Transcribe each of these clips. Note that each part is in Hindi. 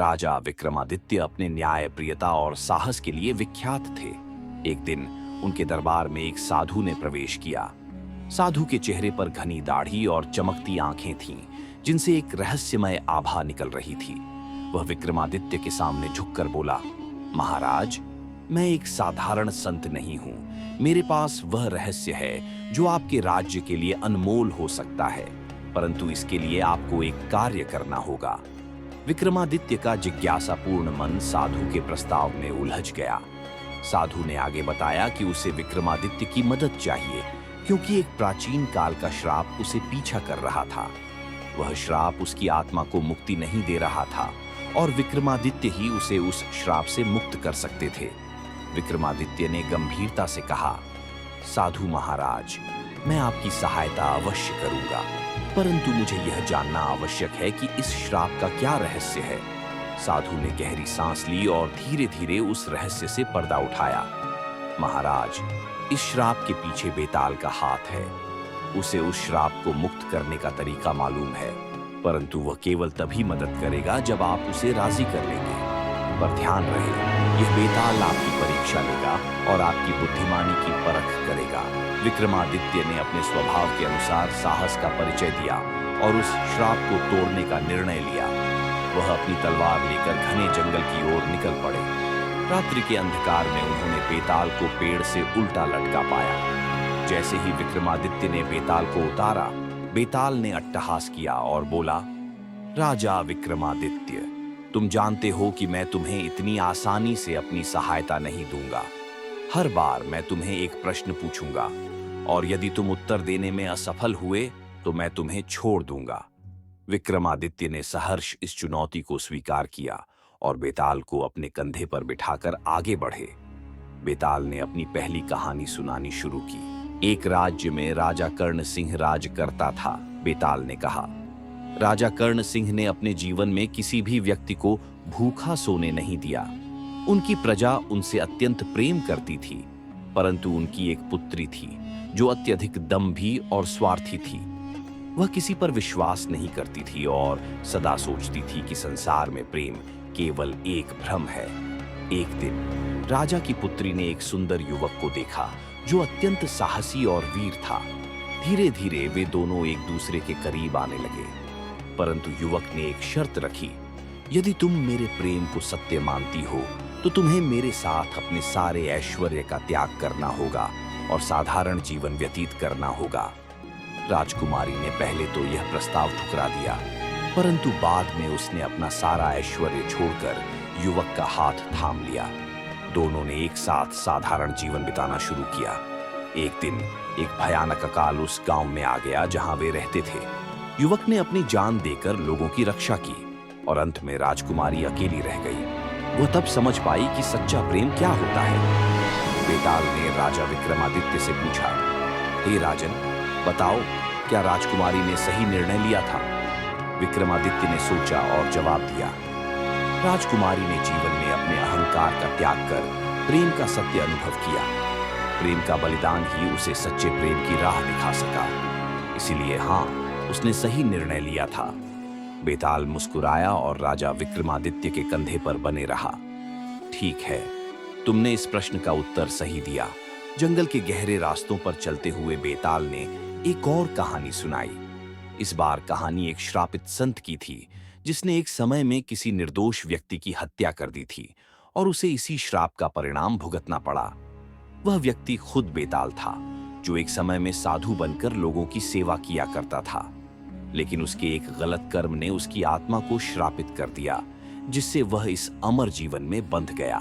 राजा विक्रमादित्य अपने न्यायप्रियता और साहस के लिए विख्यात थे। एक दिन उनके दरबार में एक साधु ने प्रवेश किया। साधु के चेहरे पर घनी दाढ़ी और चमकती आंखें थीं, जिनसे एक रहस्यमय आभा निकल रही थी। वह विक्रमादित्य के सामने झुककर बोला, महाराज, मैं एक साधारण संत नहीं हूं। मेरे पास वह रहस्य है जो आपके राज्य के लिए अनमोल हो सकता है, परंतु इसके लिए आपको एक कार्य करना होगा। विक्रमादित्य का जिज्ञासापूर्ण मन साधु के प्रस्ताव में उलझ गया। साधु ने आगे बताया कि उसे विक्रमादित्य की मदद चाहिए, क्योंकि एक प्राचीन काल का श्राप उसे पीछा कर रहा था। वह श्राप उसकी आत्मा को मुक्ति नहीं दे रहा था और विक्रमादित्य ही उसे उस श्राप से मुक्त कर सकते थे। विक्रमादित्य ने गंभीरता से कहा, साधु महाराज, मैं आपकी सहायता अवश्य करूंगा, परंतु मुझे यह जानना आवश्यक है कि इस श्राप का क्या रहस्य है। साधु ने गहरी सांस ली और धीरे धीरे उस रहस्य से पर्दा उठाया। महाराज, इस श्राप के पीछे बेताल का हाथ है। उसे उस श्राप को मुक्त करने का तरीका मालूम है, परंतु वह केवल तभी मदद करेगा जब आप उसे राजी कर लेंगे। पर ध्यान रहे, यह बेताल आपकी परीक्षा लेगा और आपकी बुद्धिमानी की परख करेगा। विक्रमादित्य ने अपने स्वभाव के अनुसार साहस का परिचय दिया और उस श्राप को तोड़ने का निर्णय लिया। वह अपनी तलवार लेकर घने जंगल की ओर निकल पड़े। रात्रि के अंधकार में उन्होंने बेताल को पेड़ से उल्टा लटका पाया। जैसे ही विक्रमादित्य ने बेताल को उतारा, बेताल ने अट्टहास किया और बोला, राजा विक्रमादित्य, तुम जानते हो कि मैं तुम्हें इतनी आसानी से अपनी सहायता नहीं दूंगा। हर बार मैं तुम्हें एक प्रश्न पूछूंगा और यदि तुम उत्तर देने में असफल हुए तो मैं तुम्हें छोड़ दूंगा। विक्रमादित्य ने सहर्ष इस चुनौती को स्वीकार किया और बेताल को अपने कंधे पर बिठाकर आगे बढ़े। बेताल ने अपनी पहली कहानी सुनानी शुरू की। एक राज्य में राजा कर्ण सिंह राज करता था। बेताल ने कहा, राजा कर्ण सिंह ने अपने जीवन में किसी भी व्यक्ति को भूखा सोने नहीं दिया। उनकी प्रजा उनसे अत्यंत प्रेम करती थी, परंतु उनकी एक पुत्री थी जो अत्यधिक दंभी और स्वार्थी थी। वह किसी पर विश्वास नहीं करती थी और सदा सोचती थी कि संसार में प्रेम केवल एक भ्रम है। एक दिन राजा की पुत्री ने एक सुंदर युवक को देखा जो अत्यंत साहसी और वीर था। धीरे धीरे वे दोनों एक दूसरे के करीब आने लगे, परंतु युवक ने एक शर्त रखी, यदि तुम मेरे प्रेम को सत्य मानती हो तो तुम्हें मेरे साथ अपने सारे ऐश्वर्य का त्याग करना होगा और साधारण जीवन व्यतीत करना होगा। राजकुमारी ने पहले तो यह प्रस्ताव ठुकरा दिया, परंतु बाद में उसने अपना सारा ऐश्वर्य छोड़कर युवक का हाथ थाम लिया। दोनों ने एक साथ साधारण जीवन बिताना शुरू किया। एक दिन एक भयानक अकाल उस गांव में आ गया जहां वे रहते थे। युवक ने अपनी जान देकर लोगों की रक्षा की और अंत में राजकुमारी अकेली रह गई। वह तब समझ पाई कि सच्चा प्रेम क्या होता है। बेताल ने राजा विक्रमादित्य से पूछा, हे राजन, बताओ, क्या राजकुमारी ने सही निर्णय लिया था? विक्रमादित्य ने सोचा और जवाब दिया, राजकुमारी ने जीवन में अपने अहंकार का त्याग कर प्रेम का सत्य अनुभव किया। प्रेम का बलिदान ही उसे सच्चे प्रेम की राह दिखा सका। इसीलिए हाँ, उसने सही निर्णय लिया था। बेताल मुस्कुराया और राजा विक्रमादित्य के कंधे पर बने रहा। ठीक है, तुमने इस प्रश्न का उत्तर सही दिया। जंगल के गहरे रास्तों पर चलते हुए बेताल ने एक और कहानी सुनाई। इस बार कहानी एक श्रापित संत की थी, जिसने एक समय में किसी निर्दोष व्यक्ति की हत्या कर दी थी और उसे इसी श्राप का परिणाम भुगतना पड़ा। वह व्यक्ति खुद बेताल था, जो एक समय में साधु बनकर लोगों की सेवा किया करता था, लेकिन उसके एक गलत कर्म ने उसकी आत्मा को श्रापित कर दिया, जिससे वह इस अमर जीवन में बंध गया।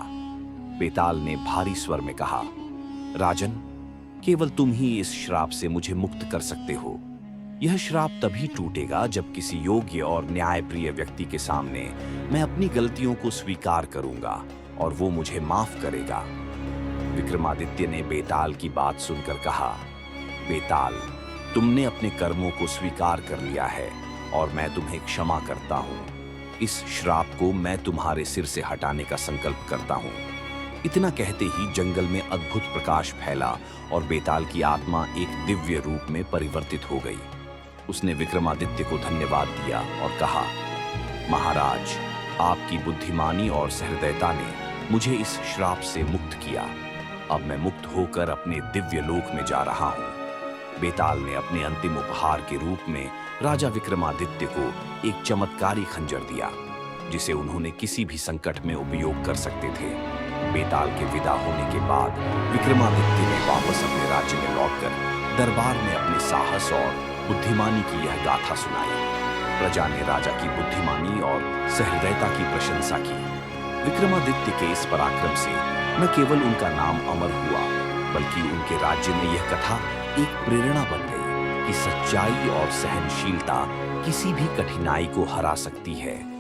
बेताल ने भारी स्वर में कहा, राजन, केवल तुम ही इस श्राप से मुझे मुक्त कर सकते हो। यह श्राप तभी टूटेगा जब किसी योग्य और न्यायप्रिय व्यक्ति के सामने मैं अपनी गलतियों को स्वीकार करूंगा और वो मुझे माफ करेगा। विक्रमादित्य ने बेताल की बात सुनकर कहा, बेताल, तुमने अपने कर्मों को स्वीकार कर लिया है और मैं तुम्हें क्षमा करता हूँ। इस श्राप को मैं तुम्हारे सिर से हटाने का संकल्प करता हूँ। इतना कहते ही जंगल में अद्भुत प्रकाश फैला और बेताल की आत्मा एक दिव्य रूप में परिवर्तित हो गई। उसने विक्रमादित्य को धन्यवाद दिया और कहा, महाराज, आपकी बुद्धिमानी और सहृदयता ने मुझे इस श्राप से मुक्त किया। अब मैं मुक्त होकर अपने दिव्य लोक में जा रहा हूँ। बेताल ने अपने अंतिम उपहार के रूप में राजा विक्रमादित्य को एक चमत्कारी खंजर दिया, जिसे उन्होंने किसी भी संकट में उपयोग कर सकते थे। बेताल के विदा होने के बाद विक्रमादित्य ने वापस अपने राज्य में लौटकर दरबार में अपने साहस और बुद्धिमानी की यह गाथा सुनाई। प्रजा ने राजा की बुद्धिमानी और सहृदयता की प्रशंसा की। विक्रमादित्य के इस पराक्रम से न केवल उनका नाम अमर हुआ, बल्कि उनके राज्य में यह कथा एक प्रेरणा बन गई कि सच्चाई और सहनशीलता किसी भी कठिनाई को हरा सकती है।